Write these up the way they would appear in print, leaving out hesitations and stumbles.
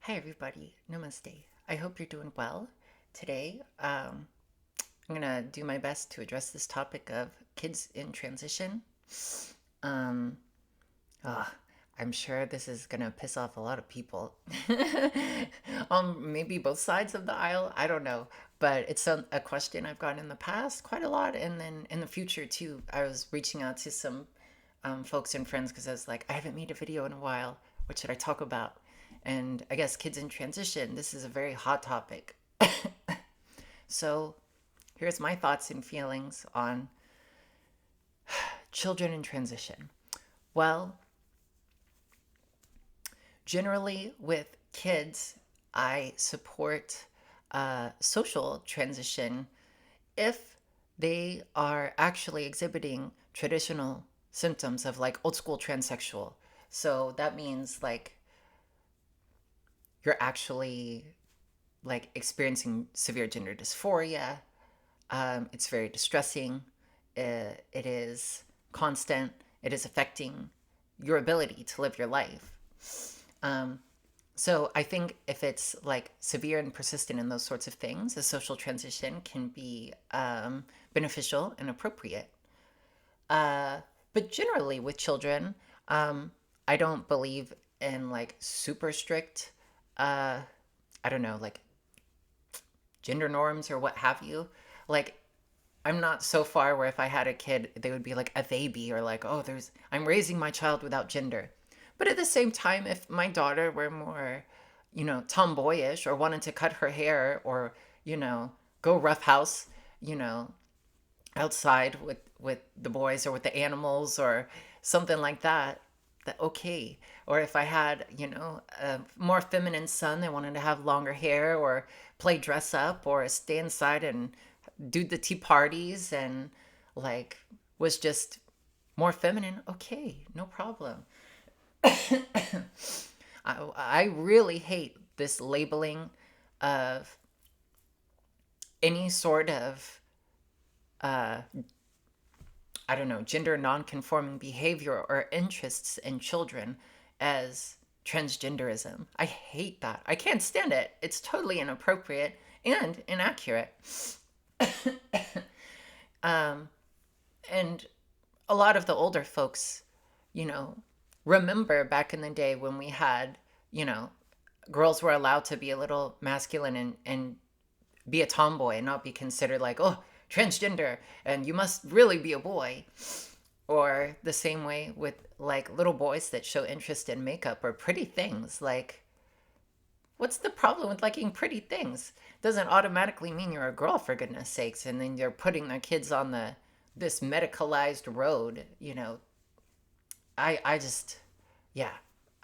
Hi, everybody. Namaste. I hope you're doing well. Today, I'm going to do my best to address this topic of kids in transition. Um, ah, I'm sure this is going to piss off a lot of people. Maybe both sides of the aisle. I don't know. But it's a question I've gotten in the past quite a lot. And then in the future, too, I was reaching out to some folks and friends because I was like, I haven't made a video in a while. What should I talk about? And I guess kids in transition, this is a very hot topic. So here's my thoughts and feelings on children in transition. Well, generally with kids, I support social transition if they are actually exhibiting traditional symptoms of like old school transsexual. So that means like you're actually like experiencing severe gender dysphoria. It's very distressing. It is constant. It is affecting your ability to live your life. Um, so I think if it's like severe and persistent in those sorts of things, a social transition can be beneficial and appropriate. Uh, but generally with children, I don't believe in like super strict, uh, I don't know, like gender norms or what have you. Like I'm not so far where if I had a kid, they would be like a baby or like, oh, I'm raising my child without gender. But at the same time, if my daughter were more, tomboyish or wanted to cut her hair or, go roughhouse, you know, outside with the boys or with the animals or something like that, that okay. Or if I had, a more feminine son that wanted to have longer hair or play dress up or stay inside and do the tea parties and like was just more feminine, okay, no problem. I really hate this labeling of any sort of uh, I don't know, gender nonconforming behavior or interests in children as transgenderism. I hate that. I can't stand it. It's totally inappropriate and inaccurate. um, and a lot of the older folks, you know, remember back in the day when we had, you know, girls were allowed to be a little masculine and be a tomboy and not be considered like, oh, transgender and you must really be a boy. Or the same way with like little boys that show interest in makeup or pretty things. Like, what's the problem with liking pretty things? Doesn't automatically mean you're a girl, for goodness sakes. And then you're putting their kids on this medicalized road. I just, yeah,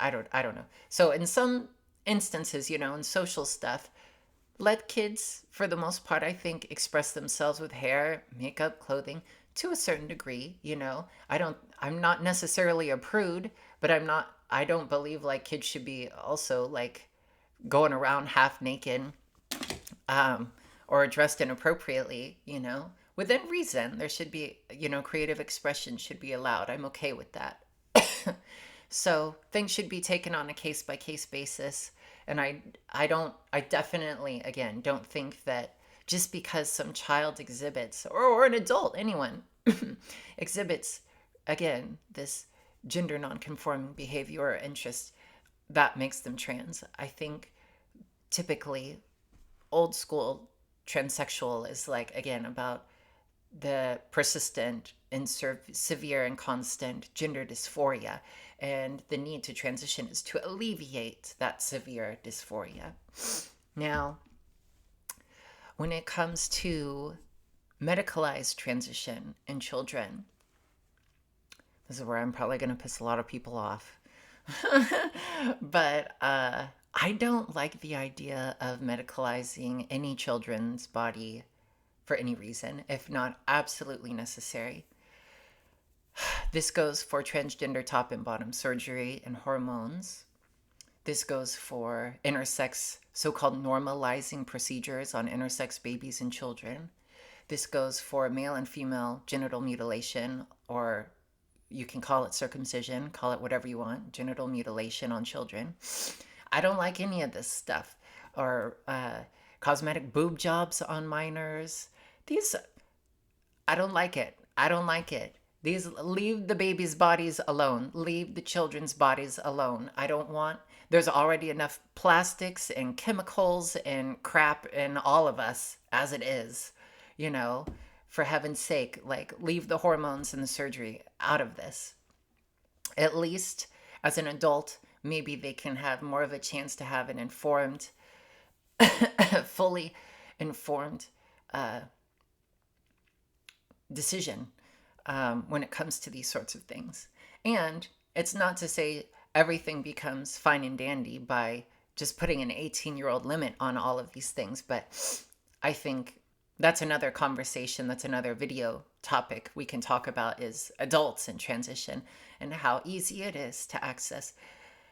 I don't know. So in some instances, in social stuff, let kids, for the most part, I think, express themselves with hair, makeup, clothing to a certain degree. I'm not necessarily a prude, but I don't believe like kids should be also like going around half naked, um, or dressed inappropriately, within reason. There should be, creative expression should be allowed. I'm okay with that. So things should be taken on a case by case basis. And I definitely, again, don't think that just because some child exhibits, or an adult, anyone, exhibits, again, this gender nonconforming behavior or interest, that makes them trans. I think typically old school transsexual is like, again, about the persistent and severe and constant gender dysphoria. And the need to transition is to alleviate that severe dysphoria. Now, when it comes to medicalized transition in children, this is where I'm probably going to piss a lot of people off. But I don't like the idea of medicalizing any children's body for any reason, if not absolutely necessary. This goes for transgender top and bottom surgery and hormones. This goes for intersex, so called normalizing procedures on intersex babies and children. This goes for male and female genital mutilation, or you can call it circumcision, call it whatever you want, genital mutilation on children. I don't like any of this stuff. Or cosmetic boob jobs on minors. These, I don't like it. I don't like it. These, leave the babies' bodies alone. Leave the children's bodies alone. I don't want, there's already enough plastics and chemicals and crap in all of us as it is, you know, for heaven's sake, like, leave the hormones and the surgery out of this. At least as an adult, maybe they can have more of a chance to have an informed, fully informed decision when it comes to these sorts of things. And it's not to say everything becomes fine and dandy by just putting an 18-year-old limit on all of these things, but I think that's another conversation, that's another video topic we can talk about, is adults in transition and how easy it is to access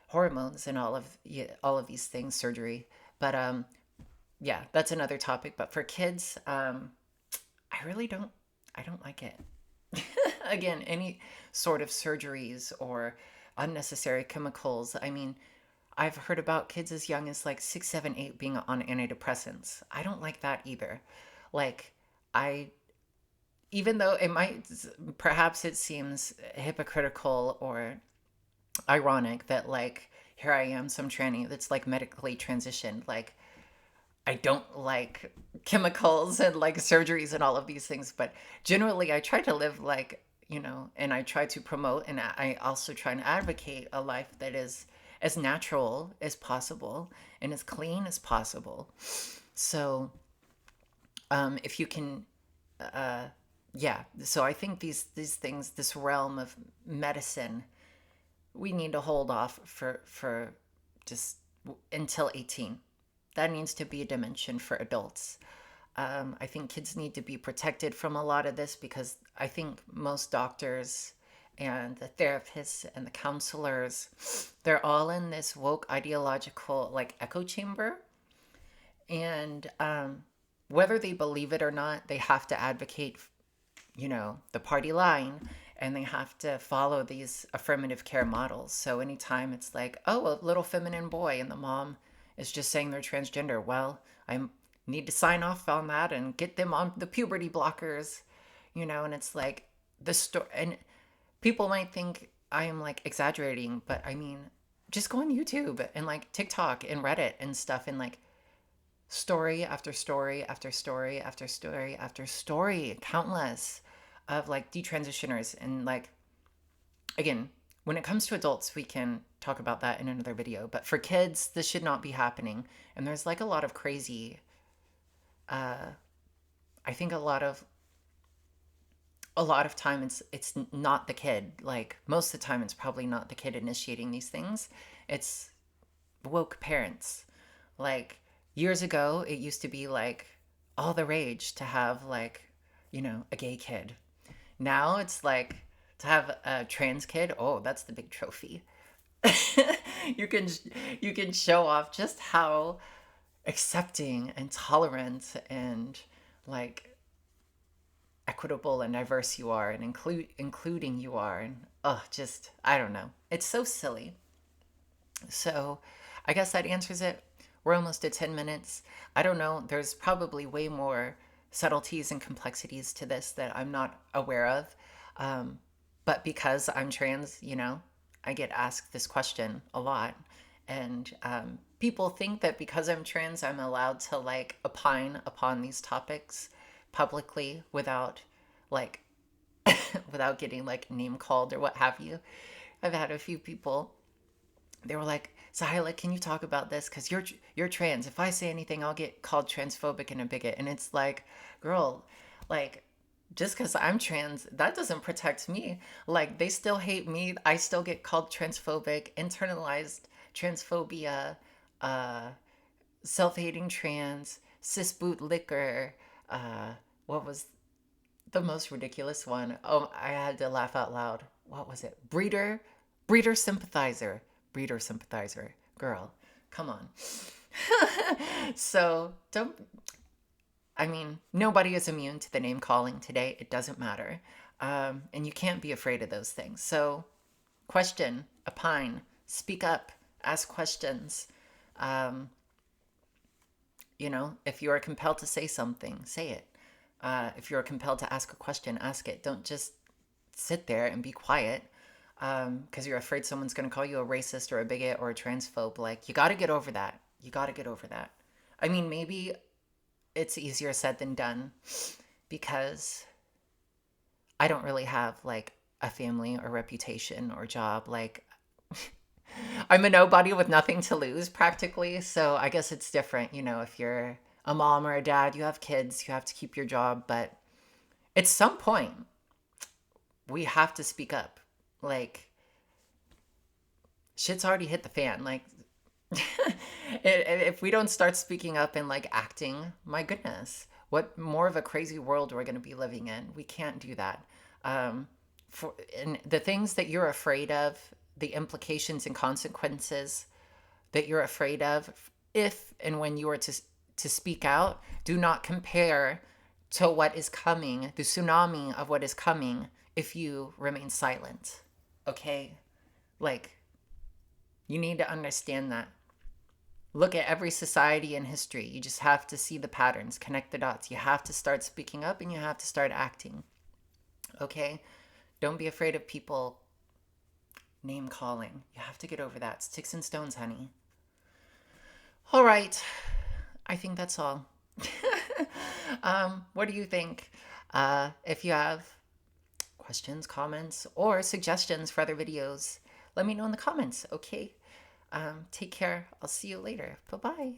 hormones and all of these things, surgery. But yeah, that's another topic. But for kids, I really don't, I don't like it. Again, any sort of surgeries or unnecessary chemicals. I mean, I've heard about kids as young as like 6, 7, 8 being on antidepressants. I don't like that either. Like, I, even though it might, perhaps it seems hypocritical or ironic that, like, here I am, some tranny that's like medically transitioned. Like, I don't like chemicals and like surgeries and all of these things, but generally I try to live like, and I try to promote, and I also try and advocate a life that is as natural as possible and as clean as possible. So, if you can, yeah. So I think these things, this realm of medicine, we need to hold off for just until 18. That needs to be a dimension for adults. I think kids need to be protected from a lot of this, because I think most doctors and the therapists and the counselors, they're all in this woke ideological like echo chamber. And whether they believe it or not, they have to advocate, the party line, and they have to follow these affirmative care models. So anytime it's like, oh, a little feminine boy, and the mom is just saying they're transgender, well, I need to sign off on that and get them on the puberty blockers, and it's like the story. And people might think I am like exaggerating, but I mean, just go on YouTube and like TikTok and Reddit and stuff, and like story after story after story after story after story, countless of like detransitioners. And like, again, when it comes to adults, we can talk about that in another video, but for kids, this should not be happening. And there's like a lot of crazy, I think a lot of time it's not the kid. Like, most of the time it's probably not the kid initiating these things. It's woke parents. Like, years ago, it used to be like all the rage to have like, a gay kid. Now it's like to have a trans kid. Oh, that's the big trophy. you can you can show off just how accepting and tolerant and like equitable and diverse you are, and including you are. And oh, just, I don't know. It's so silly. So I guess that answers it. We're almost at 10 minutes. I don't know. There's probably way more subtleties and complexities to this that I'm not aware of. Um, but because I'm trans, I get asked this question a lot. And people think that because I'm trans, I'm allowed to like opine upon these topics publicly without like, without getting like name called or what have you. I've had a few people, they were like, Sahila, can you talk about this? Because you're trans. If I say anything, I'll get called transphobic and a bigot. And it's like, girl, like, just because I'm trans, that doesn't protect me. Like, they still hate me. I still get called transphobic, internalized transphobia, uh, self-hating trans, cis boot liquor. What was the most ridiculous one? Oh, I had to laugh out loud. What was it? Breeder sympathizer. Breeder sympathizer. Girl, come on. So don't, I mean, nobody is immune to the name calling today. It doesn't matter. And you can't be afraid of those things. So question, opine, speak up, ask questions. Um, if you are compelled to say something, say it. If you're compelled to ask a question, ask it. Don't just sit there and be quiet because you're afraid someone's going to call you a racist or a bigot or a transphobe. Like, you got to get over that. You got to get over that. I mean, maybe it's easier said than done because I don't really have like a family or reputation or job. Like, I'm a nobody with nothing to lose practically. So I guess it's different. If you're a mom or a dad, you have kids, you have to keep your job. But at some point, we have to speak up. Like, shit's already hit the fan. Like, if we don't start speaking up and like acting, my goodness, what more of a crazy world we're going to be living in. We can't do that. Um, and the things that you're afraid of, the implications and consequences that you're afraid of, if and when you are to speak out, do not compare to what is coming, the tsunami of what is coming, if you remain silent. Okay, like, you need to understand that. Look at every society in history. You just have to see the patterns, connect the dots. You have to start speaking up and you have to start acting. Okay? Don't be afraid of people name calling. You have to get over that. Sticks and stones, honey. All right. I think that's all. What do you think? If you have questions, comments, or suggestions for other videos, let me know in the comments, okay? Take care. I'll see you later. Bye bye.